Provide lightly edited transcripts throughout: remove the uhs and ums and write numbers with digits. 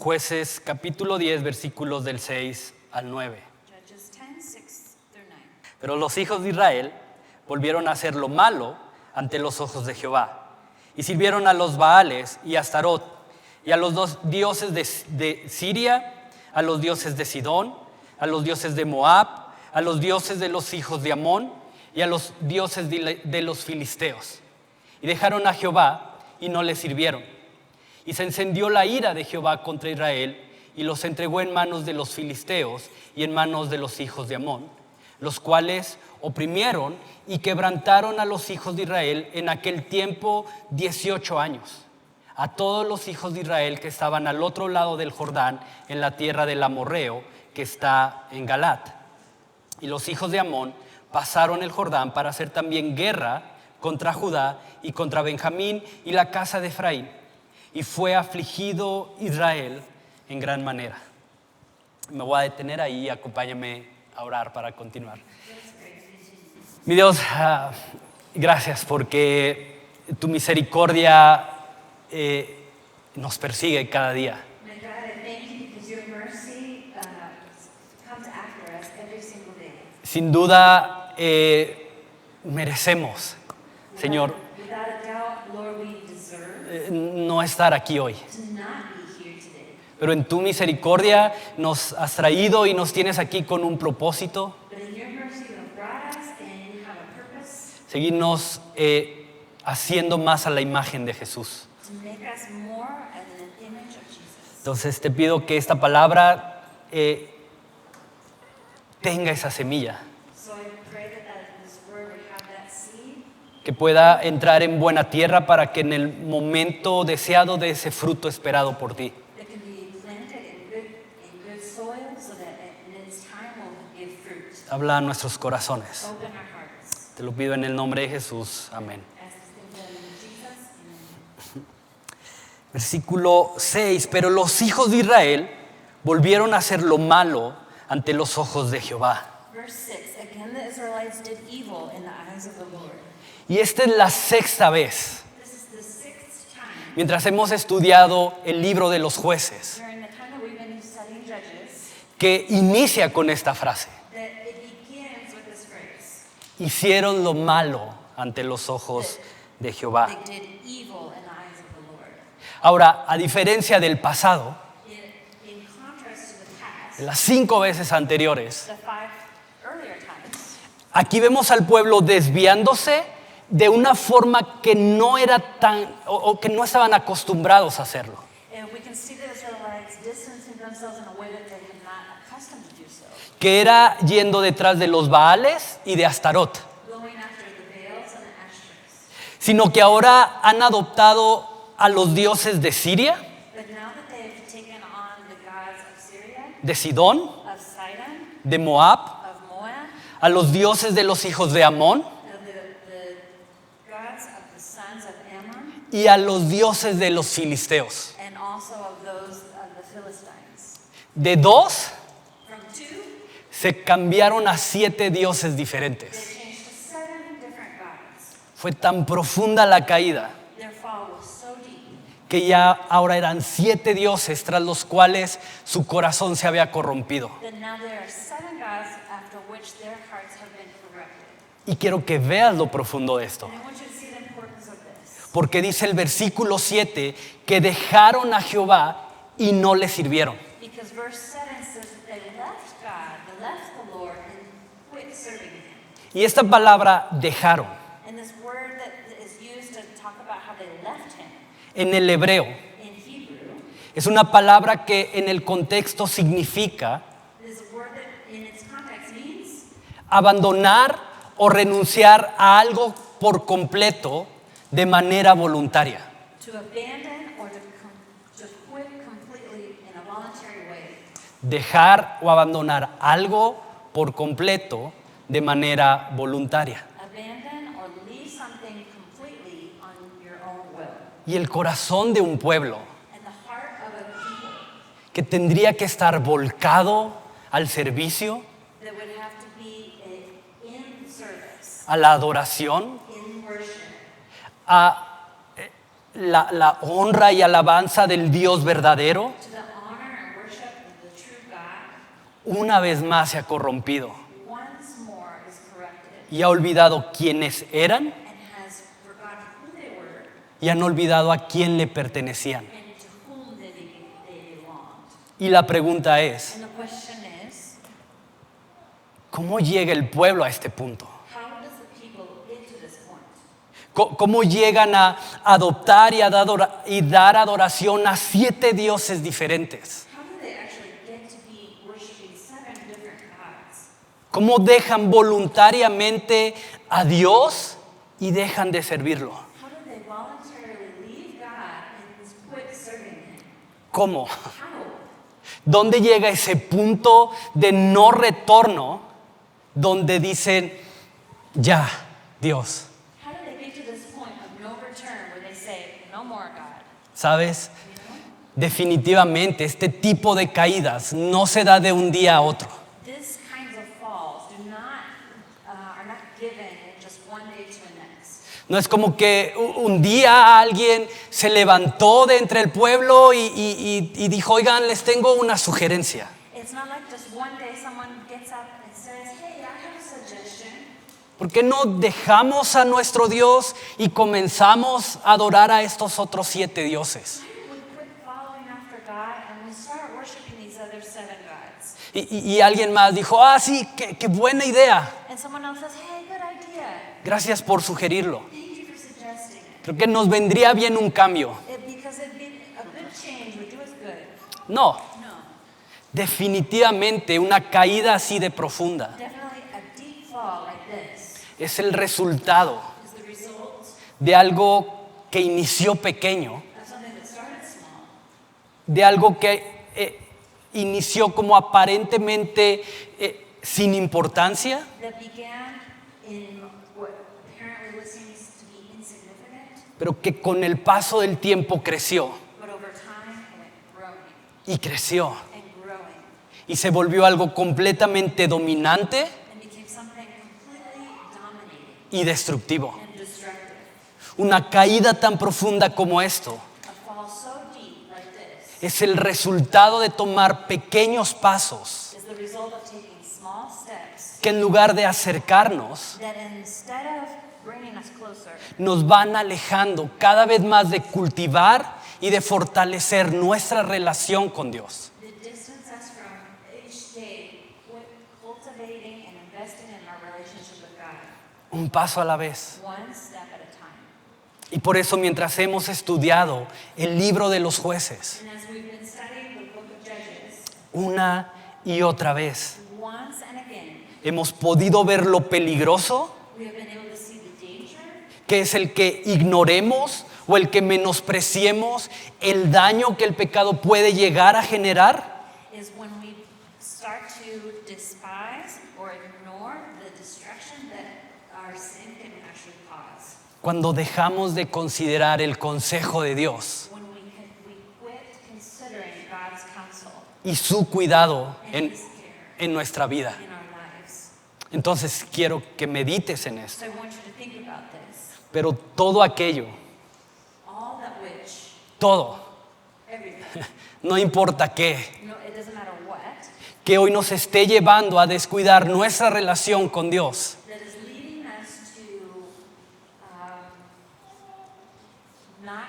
Jueces capítulo 10, versículos del 6 al 9. Judges 10, 6 through 9. Pero los hijos de Israel volvieron a hacer lo malo ante los ojos de Jehová, y sirvieron a los Baales y a Astarot, y a los dos dioses de Siria, a los dioses de Sidón, a los dioses de Moab, a los dioses de los hijos de Amón, y a los dioses de los filisteos. Y dejaron a Jehová y no le sirvieron. Y se encendió la ira de Jehová contra Israel, y los entregó en manos de los filisteos y en manos de los hijos de Amón, los cuales oprimieron y quebrantaron a los hijos de Israel en aquel tiempo 18 años. A todos los hijos de Israel que estaban al otro lado del Jordán, en la tierra del amorreo, que está en Galat. Y los hijos de Amón pasaron el Jordán para hacer también guerra contra Judá y contra Benjamín y la casa de Efraín. Y fue afligido Israel en gran manera. Me voy a detener ahí, acompáñame a orar para continuar. Mi Dios, gracias porque tu misericordia nos persigue cada día. My God, I thank you because your mercy comes after us every single day. Sin duda merecemos, Señor, Without a doubt, Lord, we deserve no estar aquí hoy. to not be here today. Pero en tu misericordia nos has traído y nos tienes aquí con un propósito. But in your mercy, you have brought us and you have a purpose Seguirnos haciendo más a la imagen de Jesús. to make us more as an image of Jesus. Entonces te pido que esta palabra tenga esa semilla, So I pray that this word would have that seed, que pueda entrar en buena tierra para que en el momento deseado dé ese fruto esperado por ti. that can be planted in good soil so that in its time will give fruit. Habla a nuestros corazones. Open our hearts. Te lo pido en el nombre de Jesús. Amén. As this thing done in Jesus. Amen. Versículo 6. Pero los hijos de Israel volvieron a hacer lo malo ante los ojos de Jehová. Verse 6. Again, the Israelites did evil in the eyes of the Lord. Y esta es la sexta vez, This is the sixth time mientras hemos estudiado el libro de los jueces, during the time that we've been studying Judges que inicia con esta frase. that it begins with this phrase. Hicieron lo malo ante los ojos de Jehová. They did evil in the eyes of the Lord. Ahora, a diferencia del pasado, In contrast to the past, las 5 veces anteriores, the 5 earlier times, aquí vemos al pueblo desviándose de una forma que no era tan o que no estaban acostumbrados a hacerlo. and we can see the Israelites distancing themselves in a way that they had not accustomed to do so. Que era yendo detrás de los Baales y de Astarot, Going after the Baals and the Ashtoreths. sino que ahora han adoptado a los dioses de Siria, But now that they have taken on the gods of Syria, de Sidón, of Sidon, de Moab, of Moab, a los dioses de los hijos de Amón of the gods of the sons of Ammon, y a los dioses de los filisteos. and also of those of the Philistines. De 2 From 2, se cambiaron a 7 dioses diferentes. they changed to 7 different gods. Fue tan profunda la caída Their fall was so deep que ya ahora eran 7 dioses tras los cuales su corazón se había corrompido. that now there are 7 gods after which their hearts have been corrupted. Y quiero que veas lo profundo de esto, And I want you to see the importance of this. porque dice el versículo 7 que dejaron a Jehová y no le sirvieron. Because verse 7 says that they left God, they left the Lord, and quit serving Him. Y esta palabra dejaron And this word that is used to talk about how they left Him en el hebreo in Hebrew es una palabra que en el contexto significa is a word that in its context means abandonar o renunciar a algo por completo de manera voluntaria. to abandon or to quit completely in a voluntary way. Dejar o abandonar algo por completo de manera voluntaria. Abandon or leave something completely on your own will. Y el corazón de un pueblo And the heart of a people que tendría que estar volcado al servicio, that would have to be in service, a la adoración, in worship, a la honra y alabanza del Dios verdadero, to the honor una vez más se ha corrompido once more is corrupted y ha olvidado quiénes eran and has forgotten who they were y han olvidado a quién le pertenecían. and to whom they belonged. Y la pregunta es, And the question is, ¿cómo llega el pueblo a este punto? how does the people get to this point? ¿Cómo llegan a adoptar y dar adoración a 7 dioses diferentes? How do they actually get to be worshiping 7 different gods? ¿Cómo dejan voluntariamente a Dios y dejan de servirlo? How do they voluntarily leave God and quit serving Him? ¿Cómo? How? ¿Dónde llega ese punto de no retorno donde dicen, ya, Dios? How do they get to this point of no return where they say, no more God? ¿Sabes? Definitivamente este tipo de caídas no se da de un día a otro. These kinds of falls are not given in just one day to the next. No es como que un día alguien se levantó de entre el pueblo y dijo, oigan, les tengo una sugerencia. It's not like just one day someone gets up and says, hey, I have a suggestion. ¿Por qué no dejamos a nuestro Dios y comenzamos a adorar a estos otros 7 dioses? We quit following after God and we start worshiping these other 7 gods. Y alguien más dijo, sí, qué buena idea. And someone else says, hey, good idea. Gracias por sugerirlo. Thank you for suggesting it. Creo que nos vendría bien un cambio. Because it'd be a good change would do us good. No, No, definitivamente una caída así de profunda definitely a deep fall like this es el resultado is the result de algo que inició pequeño, of something that started small, de algo que inició como aparentemente sin importancia, that began in what apparently seems to be insignificant, pero que con el paso del tiempo creció but over time it went growing y creció and growing y se volvió algo completamente dominante and became something completely dominating y destructivo. and destructive. Una caída tan profunda como esto A fall so deep like this es el resultado de tomar pequeños pasos is the result of taking small steps que en lugar de acercarnos that instead of bringing us closer, nos van alejando cada vez más de cultivar y de fortalecer nuestra relación con Dios. they distance us from each day cultivating and investing in our relationship with God, Un paso a la vez. one step at a time. Y por eso mientras hemos estudiado el libro de los jueces And as we've been studying the book of Judges, una y otra vez, once and again, hemos podido ver lo peligroso we have been able to see the danger que es el que ignoremos o el que menospreciemos el daño que el pecado puede llegar a generar is when we start to despise or ignore the destruction that our sin can actually cause. cuando dejamos de considerar el consejo de Dios When we quit considering God's counsel y su cuidado and His care en nuestra vida. in our lives. Entonces quiero que medites en esto. So I want you to think about this. Pero todo aquello, All that which, todo, everything, no importa qué, no, it doesn't matter what, que hoy nos esté llevando a descuidar nuestra relación con Dios, that is leading us to not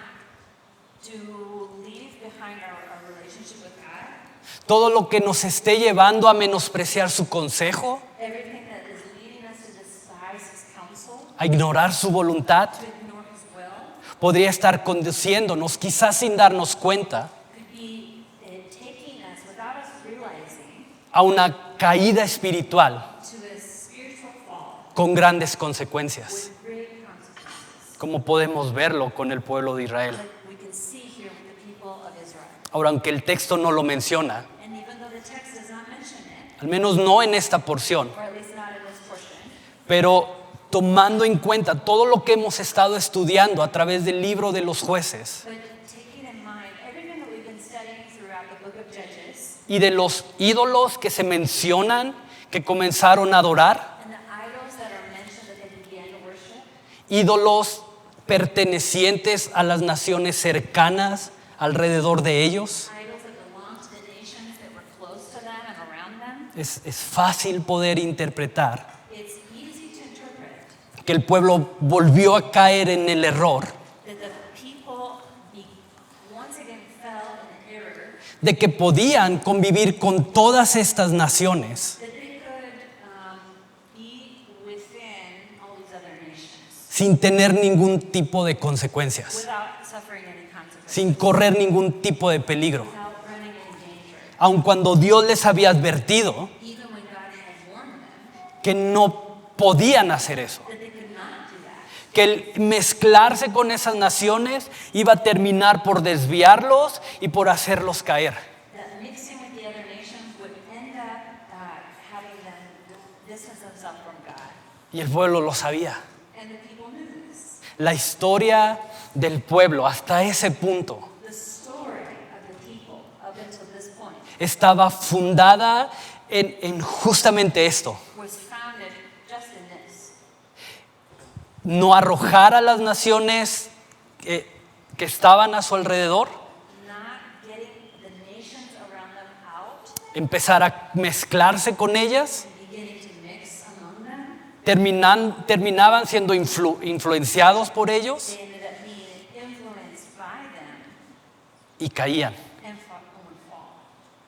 to leave behind our relationship with God. todo lo que nos esté llevando a menospreciar su consejo, Everything that is leading us to despise His counsel, a ignorar su voluntad, to ignore His will, podría estar conduciéndonos, quizás sin darnos cuenta, could be taking us without us realizing a una caída espiritual to a spiritual fall con grandes consecuencias, with great consequences, como podemos verlo con el pueblo de Israel. like we can see here with the people of Israel. Ahora, aunque el texto no lo menciona, And even though the text does not mention it, al menos no en esta porción, or at least not in this portion, pero tomando en cuenta todo lo que hemos estado estudiando a través del libro de los jueces but taking in mind everything that we've been studying throughout the book of Judges y de los ídolos que se mencionan que comenzaron a adorar, and the idols that are mentioned that they began to worship, ídolos pertenecientes a las naciones cercanas alrededor de ellos, idols that belonged to the nations that were close to them and around them, Es fácil poder interpretar it's easy to interpret que el pueblo volvió a caer en el error that the people once again fell in error, de que podían convivir con todas estas naciones that they could be within all these other nations sin tener ningún tipo de consecuencias, without suffering any consequences, sin correr ningún tipo de peligro. without running any danger. Aun cuando Dios les había advertido Even when God had warned them que no podían hacer eso, that they could not do that, que el mezclarse con esas naciones iba a terminar por desviarlos y por hacerlos caer. that mixing with the other nations would end up having them distance themselves from God. Y el pueblo lo sabía. And the people knew this. La historia del pueblo hasta ese punto The story of the people up until this point estaba fundada en justamente esto: was founded just in this. no arrojar a las naciones que estaban a su alrededor, Not getting the nations around them out, empezar a mezclarse con ellas, beginning to mix among them. terminaban siendo influenciados por ellos They ended up being influenced by them y caían. and would fall.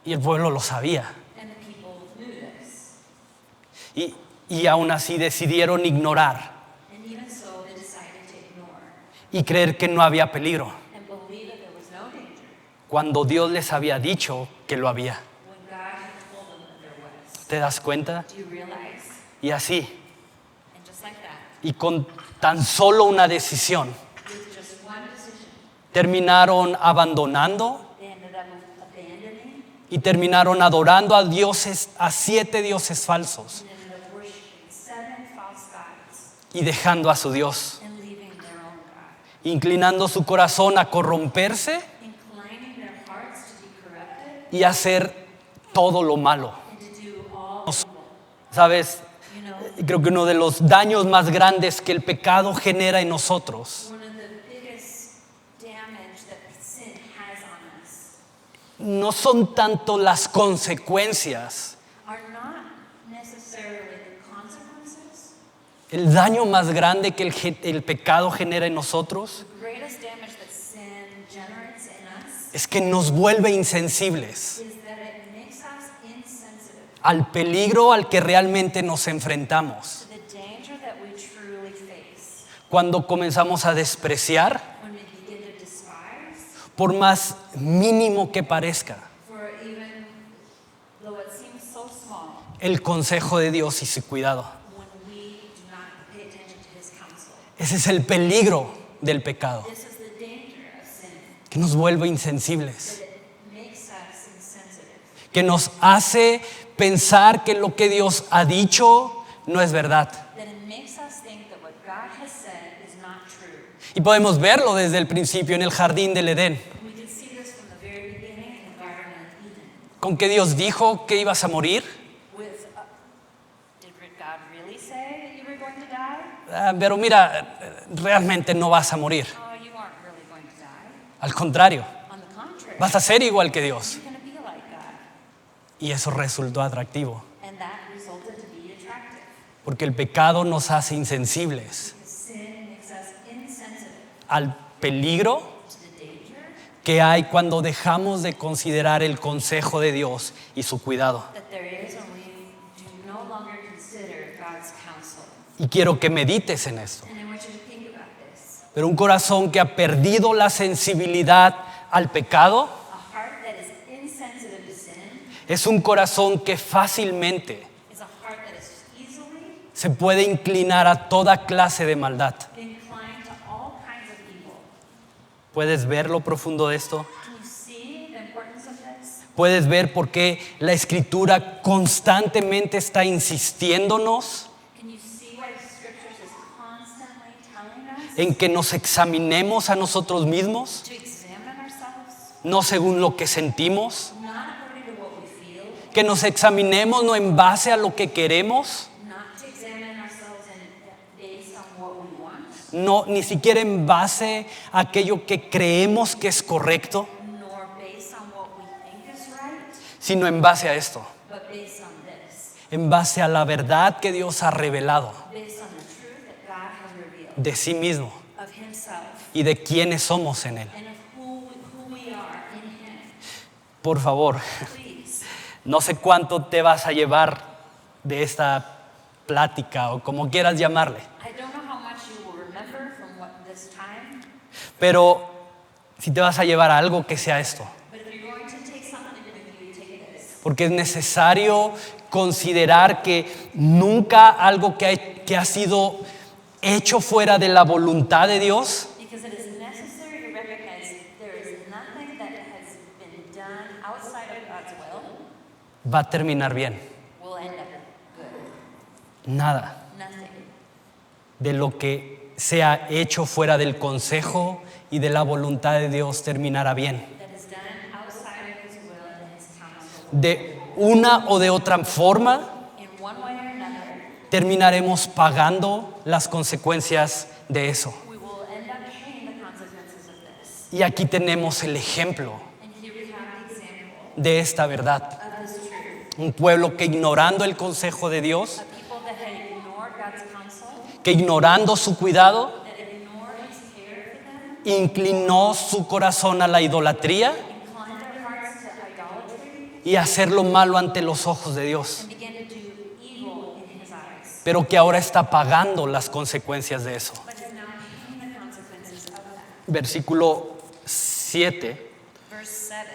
Y el pueblo lo sabía. And the people knew this. Y aún así decidieron ignorar And even so, they decided to ignore y creer que no había peligro, and believe that there was no danger cuando Dios les había dicho que lo había. when God had told them that there was. ¿Te das cuenta? Do you realize? Y así, And just like that, y con tan solo una decisión, with just one decision, terminaron abandonando they ended up abandoning y terminaron adorando a 7 dioses falsos and ended up worshiping 7 false gods y dejando a su Dios, and leaving their own God, inclinando su corazón a corromperse inclining their hearts to be corrupted y hacer todo lo malo. and to do all evil. ¿Sabes? You know, Creo que uno de los daños más grandes que el pecado genera en nosotros one of the biggest damage that sin has on us no son tanto las consecuencias. are not necessarily the consequences. El daño más grande que el pecado genera en nosotros The greatest damage that sin generates in us es que nos vuelve insensibles is that it makes us insensitive al peligro al que realmente nos enfrentamos. to the danger that we truly face. Cuando comenzamos a despreciar, When we begin to despise, por más mínimo que parezca, for even though it seems so small, el consejo de Dios y su cuidado. when we do not pay attention to His counsel. Ese es el peligro del pecado, This is the danger of sin, que nos vuelve insensibles, that it makes us insensitive, que nos hace pensar que lo que Dios ha dicho no es verdad. that it makes us think that what God has said is not true. Y podemos verlo desde el principio en el jardín del Edén, We can see this from the very beginning in the Garden of Eden. con que Dios dijo que ibas a morir. Did God really say that you were going to die? Pero mira, realmente no vas a morir. Oh, you aren't really going to die. Al contrario, On the contrary, vas a ser igual que Dios. you're going to be like God. Y eso resultó atractivo, And that resulted to be attractive. porque el pecado nos hace insensibles Because sin makes us insensitive al peligro to the danger que hay cuando dejamos de considerar el consejo de Dios y su cuidado. that there is when we do no longer consider God's counsel. Y quiero que medites en esto. And I want you to think about this. Pero un corazón que ha perdido la sensibilidad al pecado A heart that is insensitive to sin es un corazón que fácilmente is a heart that is easily se puede inclinar a toda clase de maldad. inclined to all kinds of evil. ¿Puedes ver lo profundo de esto? Can you see the importance of this? ¿Puedes ver por qué la Escritura constantemente está insistiéndonos Can you see why the scriptures is constantly telling us en que nos examinemos a nosotros mismos, to examine ourselves, no según lo que sentimos, not according to what we feel, que nos examinemos no en base a lo que queremos, not to examine ourselves based on what we want, no, ni siquiera en base a aquello que creemos que es correcto, nor based on what we think is right, sino en base a esto, but based on this. en base a la verdad que Dios ha revelado based on the truth that God has revealed de sí mismo of himself y de quiénes somos en Él. and of who we are in him. Por favor, Please, no sé cuánto te vas a llevar de esta plática o como quieras llamarle, I don't know how much you will remember from this time, pero si te vas a llevar a algo, que sea esto. but if you're going to take something with you, take this. Porque es necesario considerar que nunca algo que ha sido hecho fuera de la voluntad de Dios Because it is necessary to recognize there is nothing that has been done outside of God's will va a terminar bien. will end up good. Nada Nothing de lo que sea hecho fuera del consejo y de la voluntad de Dios terminará bien. that is done outside of his will and his counsel. De una o de otra forma In one way or another, terminaremos pagando las consecuencias de eso. we will end up paying the consequences of this. Y aquí tenemos el ejemplo And here we have the example de esta verdad. of this truth. Un pueblo que ignorando el consejo de Dios, A people that had ignored God's counsel, que ignorando su cuidado, that ignored his care for them, inclinó su corazón a la idolatría inclined their hearts to idolatry, y a hacer lo malo ante los ojos de Dios, and began to do evil in his eyes. pero que ahora está pagando las consecuencias de eso. But is now paying the consequences of that. Versículo 7. Verse 7.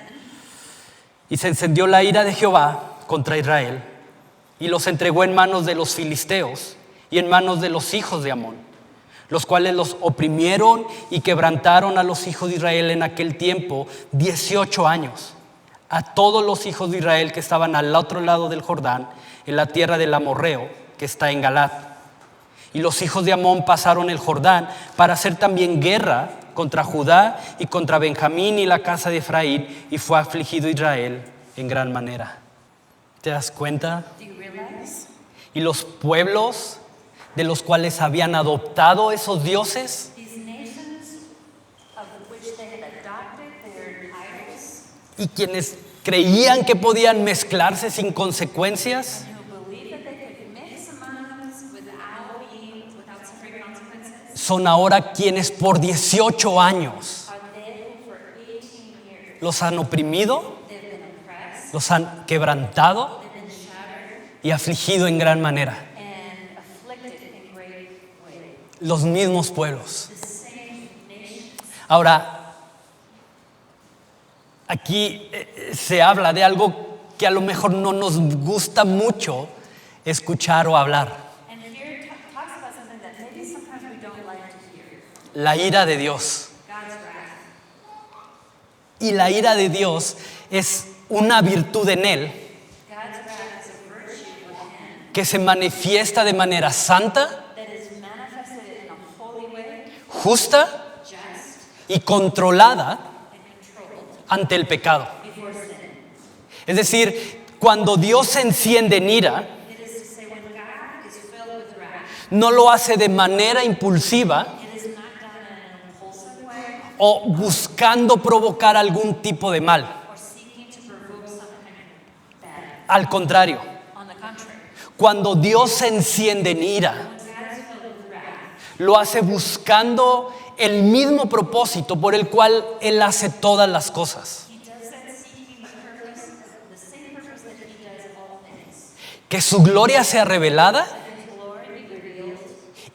Y se encendió la ira de Jehová contra Israel y los entregó en manos de los filisteos y en manos de los hijos de Amón, los cuales los oprimieron y quebrantaron a los hijos de Israel en aquel tiempo 18 años. A todos los hijos de Israel que estaban al otro lado del Jordán, en la tierra del Amorreo, que está en Galat. Y los hijos de Amón pasaron el Jordán para hacer también guerra contra Judá y contra Benjamín y la casa de Efraín, y fue afligido Israel en gran manera. ¿Te das cuenta? Do you realize? Y los pueblos de los cuales habían adoptado esos dioses, These nations of which they had adopted their idols, y quienes creían que podían mezclarse sin consecuencias, and who believed that they could mix among us without suffering consequences, son ahora quienes por 18 años are they who for 18 years los han oprimido, they've been oppressed, los han quebrantado they've been shattered, y afligido en gran manera. and afflicted in great way. Los mismos pueblos. The same nations. Ahora, aquí se habla de algo que a lo mejor no nos gusta mucho escuchar o hablar. And here it talks about something that maybe sometimes we don't like to hear. La ira de Dios. God's wrath. Y la ira de Dios es una virtud en Él God's wrath is a virtue within que se manifiesta de manera santa, that is manifested in a holy way, justa just, y controlada and controlled ante el pecado. before sin. Es decir, cuando Dios se enciende en ira, It is to say when God is filled with wrath, no lo hace de manera impulsiva it is not done in an impulsive way o buscando provocar algún tipo de mal. or seeking to provoke something bad. Al contrario, On the contrary, cuando Dios se enciende en ira, when God is filled with wrath, lo hace buscando el mismo propósito por el cual Él hace todas las cosas. He does that seeking the same purpose that He does all things. Que su gloria sea revelada That His glory be revealed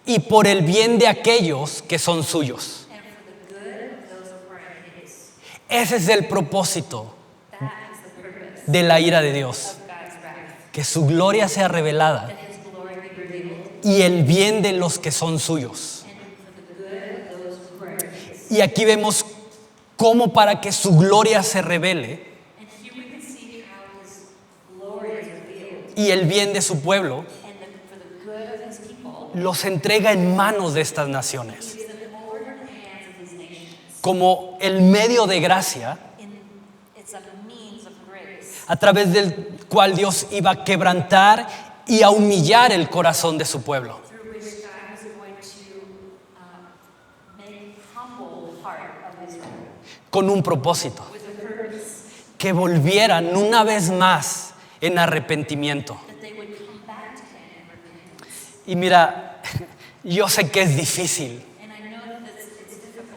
y por el bien de aquellos que son suyos. and for the good of those who are His. Ese es el propósito That is the purpose de la ira de Dios. of God's wrath. Que su gloria sea revelada That His glory be revealed y el bien de los que son suyos. and for the good of those who are His. Y aquí vemos cómo para que su gloria se revele And here we can see how His glory is revealed y el bien de su pueblo, and for the good of His people, los entrega en manos de estas naciones. gives them over to the hands of these nations. Como el medio de gracia It's a means of grace a través del cual Dios iba a quebrantar y a humillar el corazón de su pueblo. through which God is going to make humble the heart of Israel Con un propósito, with a purpose que volvieran una vez más en arrepentimiento. that they would come Y mira, yo sé que es difícil And I know that it's difficult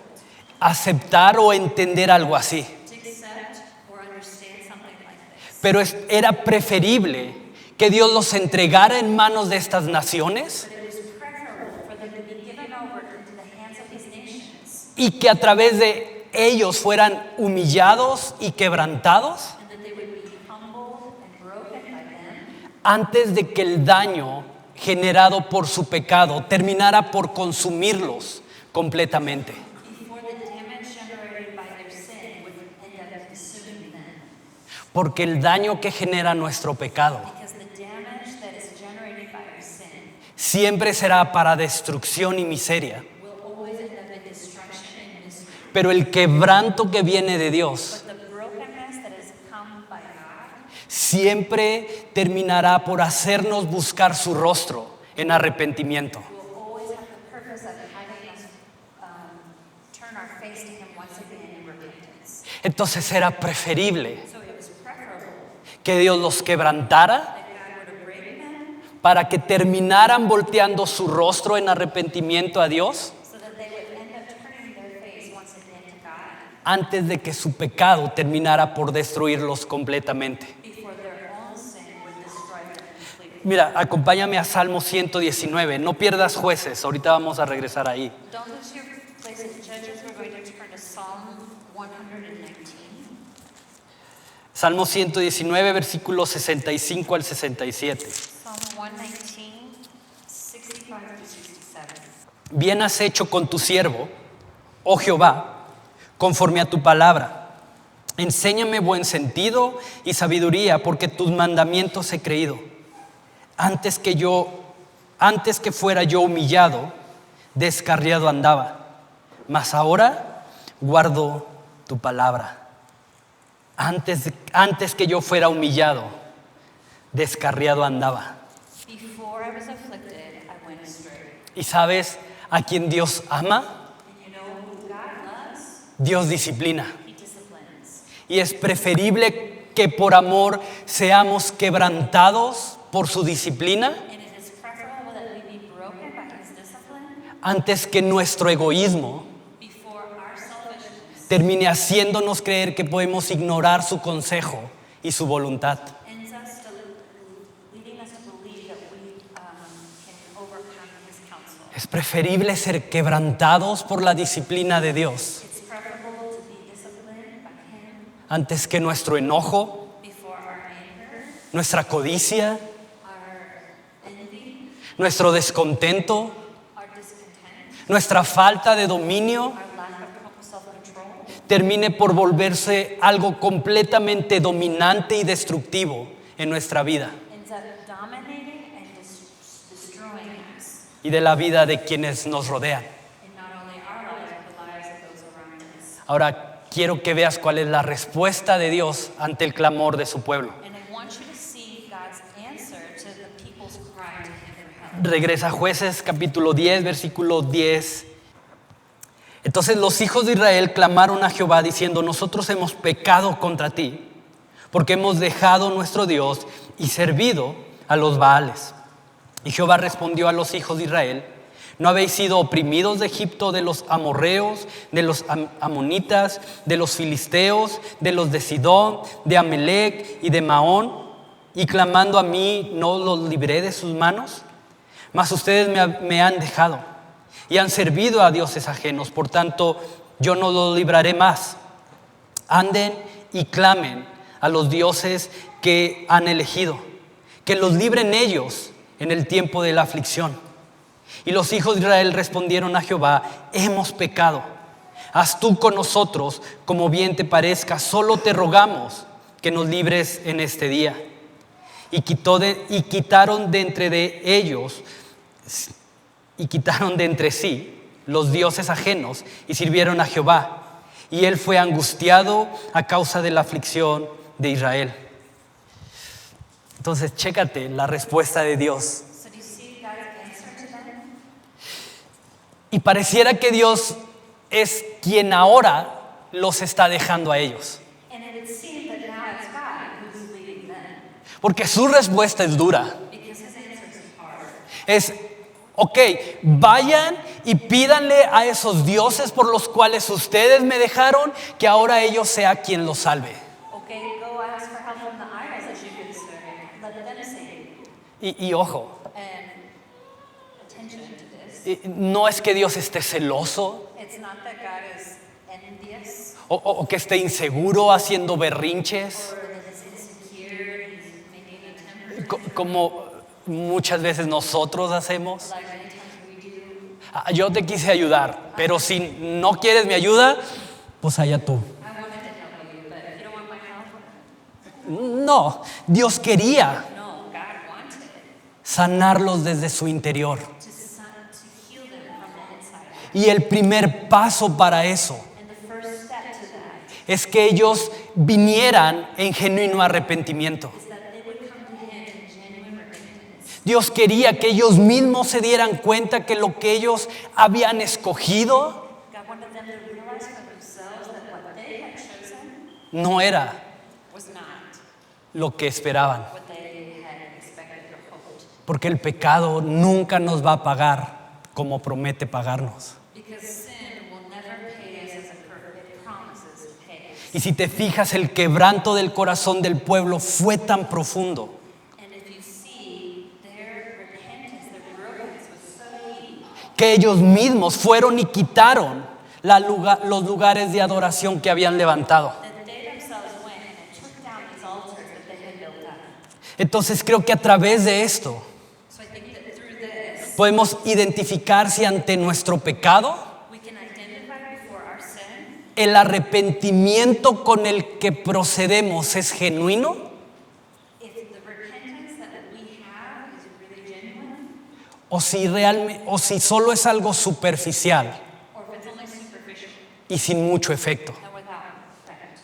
aceptar o entender algo así, to accept or understand something like this. pero era preferible que Dios los entregara en manos de estas naciones But it was preferable for them to be given over into the hands of these nations y que a través de ellos fueran humillados y quebrantados and that they would be humbled and broken by them antes de que el daño generado por su pecado terminara por consumirlos completamente. before the damage generated by their sin would end up consuming them. Porque el daño que genera nuestro pecado Because the damage that is generated by our sin siempre será para destrucción y miseria. will always end up in destruction and misery. Pero el quebranto que viene de Dios But the brokenness that has come by God siempre terminará por hacernos buscar su rostro en arrepentimiento. will always have the purpose of having us turn our face to Him once again in repentance. Entonces era preferible So it was preferable que Dios los quebrantara that God were to break them para que terminaran volteando su rostro en arrepentimiento a Dios so that they would end up turning their face once again to God antes de que su pecado terminara por destruirlos completamente. before their own sin would destroy them completely. Mira, acompáñame a Salmo 119. No pierdas Jueces, ahorita vamos a regresar ahí. Don't lose your place in Judges. We're going to turn to Psalm 119. Salmo 119, versículos 65 al 67. Psalm 119, 65 to 67. Bien has hecho con tu siervo, oh Jehová, conforme a tu palabra. Enséñame buen sentido y sabiduría, porque tus mandamientos he creído. Antes que fuera yo humillado, descarriado andaba, mas ahora guardo tu palabra. Antes que yo fuera humillado, descarriado andaba. Before I was afflicted, I went astray. ¿Y sabes a quién Dios ama? And you know who God loves? Dios disciplina. He disciplines. Y es preferible que por amor seamos quebrantados por su disciplina And it is preferable that we be broken by His discipline antes que nuestro egoísmo before our selfishness termine haciéndonos creer que podemos ignorar su consejo y su voluntad. ends us leading us to believe that we can overcome His counsel. Es preferible ser quebrantados por la disciplina de Dios It's preferable to be disciplined by Him antes que nuestro enojo, before our anger, nuestra codicia, our envy, nuestro descontento, our discontent, nuestra falta de dominio our lack of self-control termine por volverse algo completamente dominante y destructivo en nuestra vida ends up dominating and destroying us y de la vida de quienes nos rodean. in not only our lives, but the lives of those around us. Ahora quiero que veas cuál es la respuesta de Dios ante el clamor de su pueblo. And I want you to see God's answer to the people's cry to Him for help. Regresa a Jueces capítulo 10, versículo 10. Entonces los hijos de Israel clamaron a Jehová diciendo: nosotros hemos pecado contra ti, porque hemos dejado nuestro Dios y servido a los Baales. Y Jehová respondió a los hijos de Israel: ¿no habéis sido oprimidos de Egipto, de los amorreos, de los amonitas, de los filisteos, de los de Sidón, de Amelec y de Maón? Y clamando a mí, ¿no los libré de sus manos? Mas ustedes me han dejado y han servido a dioses ajenos. Por tanto, yo no los libraré más. Anden y clamen a los dioses que han elegido, que los libren ellos en el tiempo de la aflicción. Y los hijos de Israel respondieron a Jehová: hemos pecado. Haz tú con nosotros como bien te parezca. Solo te rogamos que nos libres en este día. Y quitaron de entre sí los dioses ajenos y sirvieron a Jehová. Y él fue angustiado a causa de la aflicción de Israel. Entonces, chécate la respuesta de Dios. So do you see God's answer to them? Y pareciera que Dios es quien ahora los está dejando a ellos. And it would seem that now it's God who's leading them Porque su respuesta es dura. because His answer is hard. Es: Ok, vayan y pídanle a esos dioses por los cuales ustedes me dejaron, que ahora ellos sea quien los salve. Okay, go ask for help from the idols that you've been serving. Let them save you. Y ojo, And attention to this. no es que Dios esté celoso It's not that God is envious o que esté inseguro haciendo berrinches, or that he's insecure, he's making an attempt. como muchas veces nosotros hacemos. Like many times we do. Yo te quise ayudar, pero si no quieres mi ayuda, pues allá tú. I wanted to help you, but if you don't want my help, No, Dios quería no, God wanted sanarlos desde su interior. to heal them from the inside. Y el primer paso para eso And the first step to that es que ellos vinieran en genuino arrepentimiento. is that they would come to Him in genuine repentance. Dios quería que ellos mismos se dieran cuenta que lo que ellos habían escogido God wanted them to realize for themselves that what they had chosen no era was not lo que esperaban. what they had expected or hoped. Porque el pecado nunca nos va a pagar como promete pagarnos. Because sin will never pay us as it promises to pay us. Y si te fijas, el quebranto del corazón del pueblo fue tan profundo And if you see their repentance, their brokenness was so deep que ellos mismos fueron y quitaron los lugares de adoración que habían levantado. that they themselves went and took down these altars that they had built up. Entonces creo que a través de esto So I think that through this, podemos identificar si ante nuestro pecado we can identify before our sin el arrepentimiento con el que procedemos es genuino if the repentance that we have is really genuine o si solo es algo superficial or if it's only superficial y sin mucho efecto. and without effect.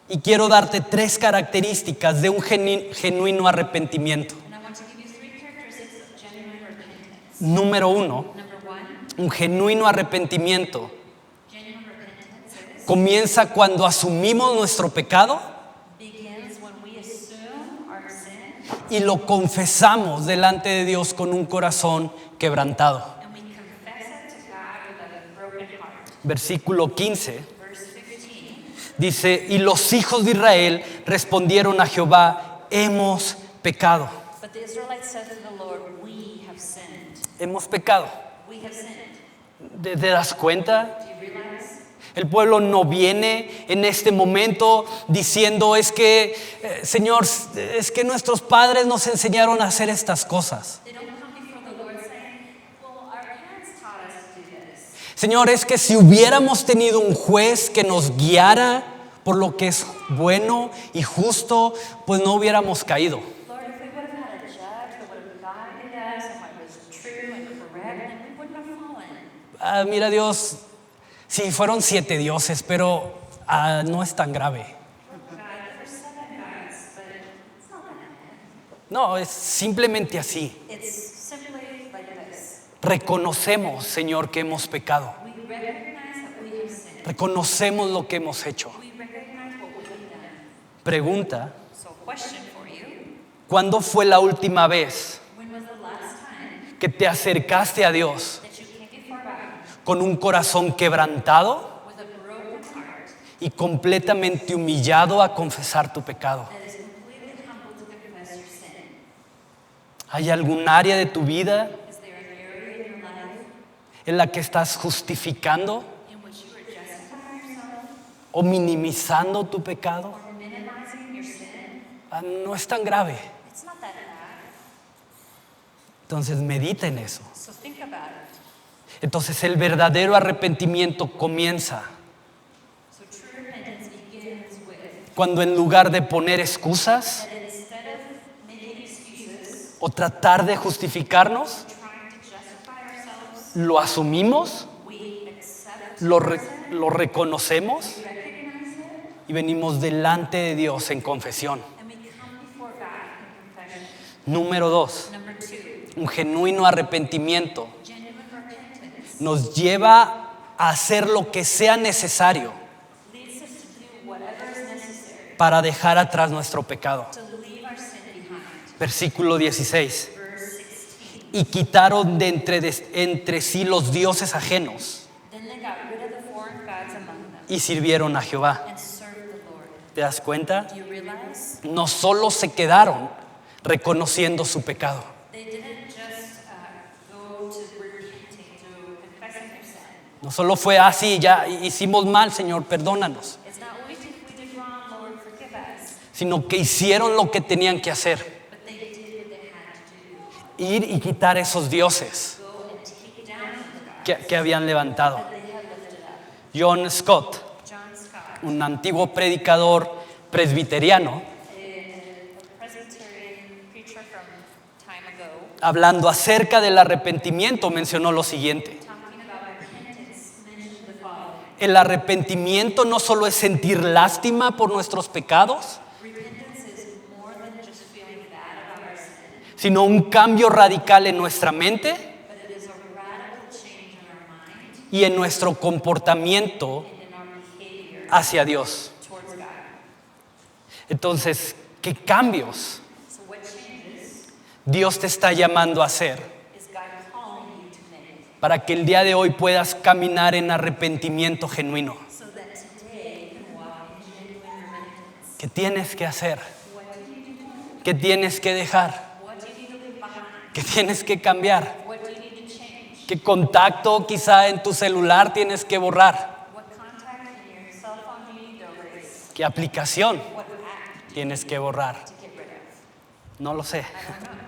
Y quiero darte 3 características de un genuino arrepentimiento. And I want to give you 3 characteristics of genuine repentance. Número 1, Number 1, un genuino arrepentimiento genuine repentance comienza cuando asumimos nuestro pecado begins when we assume our sin y lo confesamos delante de Dios con un corazón quebrantado. and we confess it to God with a broken heart. Versículo 15 Verse 15, dice, y los hijos de Israel respondieron a Jehová, hemos pecado. but the Israelites said to the Lord, we have sinned. Hemos pecado. We have sinned. ¿Te das cuenta? Do you realize? El pueblo no viene en este momento diciendo es que, Señor, es que nuestros padres nos enseñaron a hacer estas cosas. They don't come before the Lord saying, well, our parents taught us to do this. Señor, es que si hubiéramos tenido un juez que nos guiara por lo que es bueno y justo, pues no hubiéramos caído. Lord, if we would have had a judge that would have guided us and what was true and correct, then we wouldn't have fallen. Mira Dios, sí, fueron 7 dioses, pero no es tan grave. God, there were 7 gods, but it's not that bad. No, es simplemente así. It's simply like this. Reconocemos, Señor, que hemos pecado. We recognize that we have sinned. Reconocemos lo que hemos hecho. We recognize what we've done. Pregunta, So, question for you. ¿cuándo fue la última vez When was the last time que te acercaste a Dios that you came before God con un corazón quebrantado with a broken heart y completamente humillado a confesar tu pecado? that is completely humble to confess your sin? ¿Hay algún área de tu vida Is there an area in your life en la que estás justificando in which you are justifying yourself o minimizando tu pecado? or minimizing your sin? No es tan grave. It's not that bad. Entonces medita en eso. So think about it. Entonces el verdadero arrepentimiento comienza So true repentance begins with cuando en lugar de poner excusas that instead of making excuses, o tratar de justificarnos, trying to justify ourselves, lo asumimos, we accept lo our sin, reconocemos we recognize it, y venimos delante de Dios en confesión. and we come before God in confession. Número 2, Number 2, un genuino arrepentimiento genuine repentance nos lleva a hacer lo que sea necesario leads us to do whatever is necessary para dejar atrás nuestro pecado. to leave our sin behind. Versículo 16. Verse 16. y quitaron de entre sí los dioses ajenos Then they got rid of the foreign gods among them y sirvieron a Jehová. and served the Lord. ¿Te das cuenta? Do you realize? No solo se quedaron reconociendo su pecado, They didn't just go to repenting, to confessing their sin. no solo fue así, ya hicimos mal, Señor, perdónanos, It's not we did wrong, Lord, forgive us. sino que hicieron lo que tenían que hacer, But they did what they had to do. ir y quitar esos dioses Go and take down the gods que habían levantado. that they had lifted up. John Scott, John Scott, un antiguo predicador presbiteriano, a Presbyterian preacher from time ago, hablando acerca del arrepentimiento, mencionó lo siguiente: talking about repentance, mentioned the following. el arrepentimiento no solo es sentir lástima por nuestros pecados, Repentance is more than just feeling bad about our sin, sino un cambio radical en nuestra mente but it is a radical change in our mind y en nuestro comportamiento and in our behavior hacia Dios. towards God. Entonces, ¿qué cambios So what changes Dios te está llamando a hacer is God calling you to make para que el día de hoy puedas caminar en arrepentimiento genuino? so that today you can walk in genuine repentance? ¿Qué tienes que hacer? What do you need to do? ¿Qué tienes que dejar? What do you need to leave behind? ¿Qué tienes que cambiar? What do you need to change? ¿Qué contacto quizá en tu celular tienes que borrar? What contact in your cell phone do you need to erase? ¿Qué aplicación What app tienes que borrar? to get rid of? No lo sé. I don't know.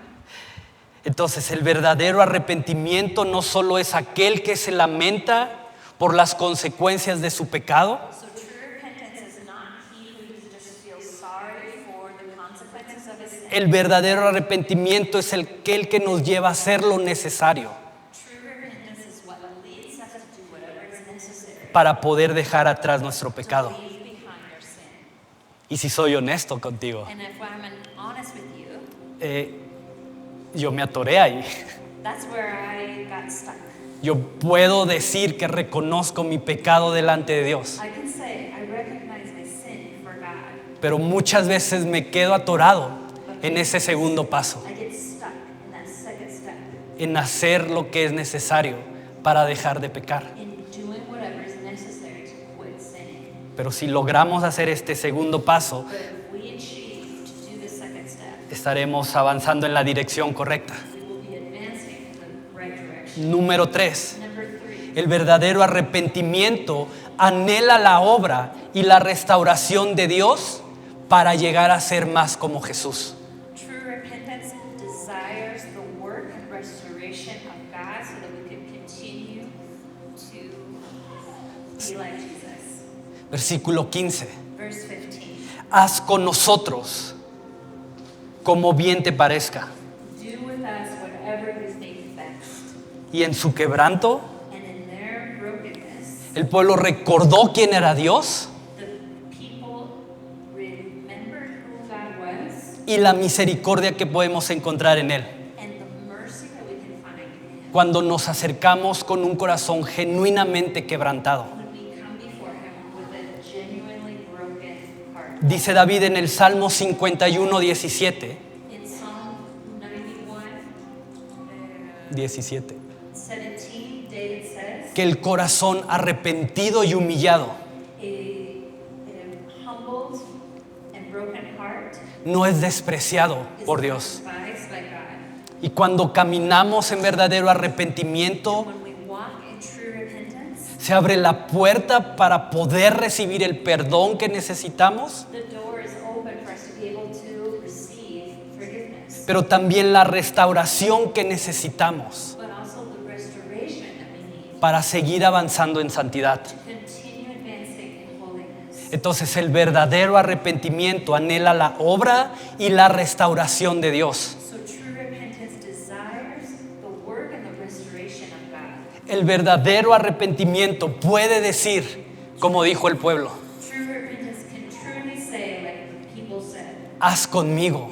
Entonces, el verdadero arrepentimiento no solo es aquel que se lamenta por las consecuencias de su pecado, So true repentance is not he who just feels sorry for the consequences of his sin. el verdadero arrepentimiento es aquel que nos lleva a hacer lo necesario True repentance is what leads us to do whatever is necessary para poder dejar atrás nuestro pecado. to leave behind our sin. Y si soy honesto contigo, And if I'm honest with you, yo me atoré ahí. that's where I got stuck. Yo puedo decir que reconozco mi pecado delante de Dios, I can say I recognize my sin for God, pero muchas veces me quedo atorado en ese segundo paso, I get stuck in that second step, en hacer lo que es necesario para dejar de pecar. in doing whatever is necessary to quit sinning. Pero si logramos hacer este segundo paso, But if we achieve to do the second step, estaremos avanzando en la dirección correcta. we will be advancing in the right direction. Número 3. Number 3, El verdadero arrepentimiento anhela la obra y la restauración de Dios para llegar a ser más como Jesús. true repentance desires the work and restoration of God so that we can continue to be like Jesus. Versículo 15. Verse 15. Haz con nosotros como bien te parezca. Do with us whatever you think best. Y en su quebranto, And in their brokenness, el pueblo recordó quién era Dios the people remembered who God was y la misericordia que podemos encontrar en Él. and the mercy that we can find in Him. Cuando nos acercamos con un corazón genuinamente quebrantado. When we come before Him with a genuinely broken heart. Dice David en el Salmo 51, 17. In Psalm 91, 17. 17, David says, Que el corazón arrepentido y humillado a humbled and broken heart no es despreciado is por Dios. despised by God. Y cuando caminamos en verdadero arrepentimiento, When we walk in true repentance, se abre la puerta para poder recibir el perdón que necesitamos, the door is open for us to be able to receive forgiveness, pero también la restauración que necesitamos but also the restoration that we need para seguir avanzando en santidad. to continue advancing in holiness. Entonces el verdadero arrepentimiento anhela la obra y la restauración de Dios. So true repentance desires the work and the restoration of God. El verdadero arrepentimiento puede decir, como dijo el pueblo, True repentance can truly say, like the people said, haz conmigo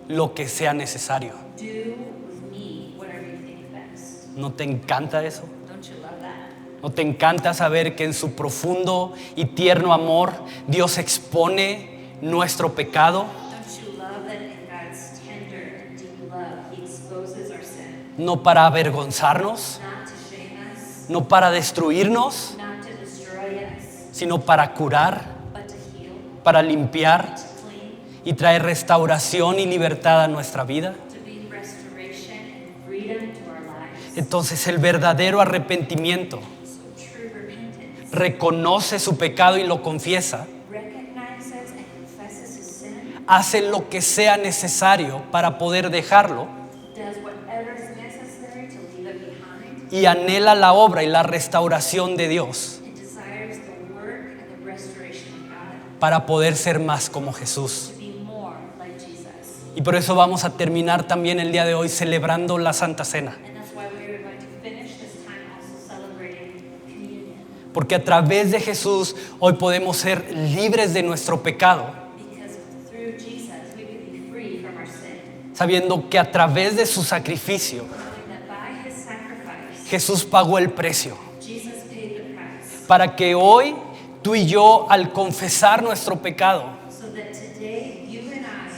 lo que sea necesario. do with me whatever you think best. ¿No te encanta eso? Don't you love that? ¿No te encanta saber que en su profundo y tierno amor Dios expone nuestro pecado? Don't you love that in God's tender and deep love, He exposes our sin? no para avergonzarnos, not to shame us, no para destruirnos, not to destroy us, sino para curar, but to heal, para limpiar to clean, y traer restauración y libertad a nuestra vida. to be restoration and freedom to our lives. Entonces el verdadero arrepentimiento So true repentance reconoce su pecado y lo confiesa, recognizes and confesses his sin, hace lo que sea necesario para poder dejarlo does whatever is necessary to leave it behind, y anhela la obra y la restauración de Dios and desires the work and the restoration of God para poder ser más como Jesús. to be more like Jesus. Y por eso vamos a terminar también el día de hoy celebrando la Santa Cena. And that's why we are going to finish this time also celebrating communion. Porque a través de Jesús hoy podemos ser libres de nuestro pecado, Because through Jesus, we can be free from our sin. sabiendo que a través de su sacrificio Knowing that by his sacrifice, Jesús pagó el precio. Jesus paid the price. Para que hoy tú y yo, al confesar nuestro pecado, So that today, you and I,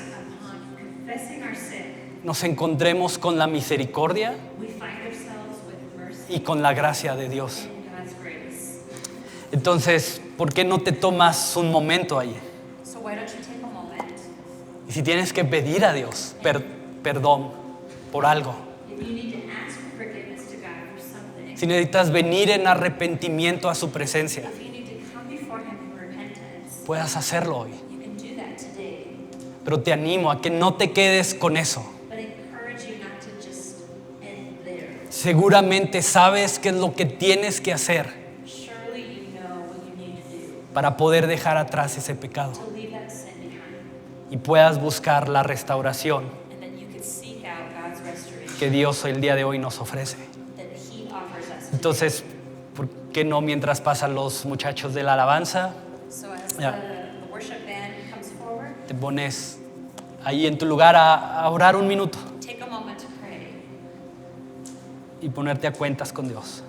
upon confessing our sin, nos encontremos con la misericordia we find ourselves with mercy y con la gracia de Dios. and God's grace. Entonces, ¿por qué no te tomas un momento ahí? So why don't you take a moment? Y si tienes que pedir a Dios perdón por algo, If you need to ask for forgiveness to God for something, si necesitas venir en arrepentimiento a su presencia, if you need to come before him in repentance, puedas hacerlo hoy. you can do that today. Pero te animo a que no te quedes con eso. But I encourage you not to just end there. Seguramente sabes qué es lo que tienes que hacer Surely you know what you need to do para poder dejar atrás ese pecado to leave that sin behind, y puedas buscar la restauración and that you could seek out God's restoration que Dios el día de hoy nos ofrece. that he offers us. Entonces, ¿por qué no mientras pasan los muchachos de la alabanza, So as Yeah. the worship band comes forward, te pones ahí en tu lugar a orar un minuto take a moment to pray y ponerte a cuentas con Dios?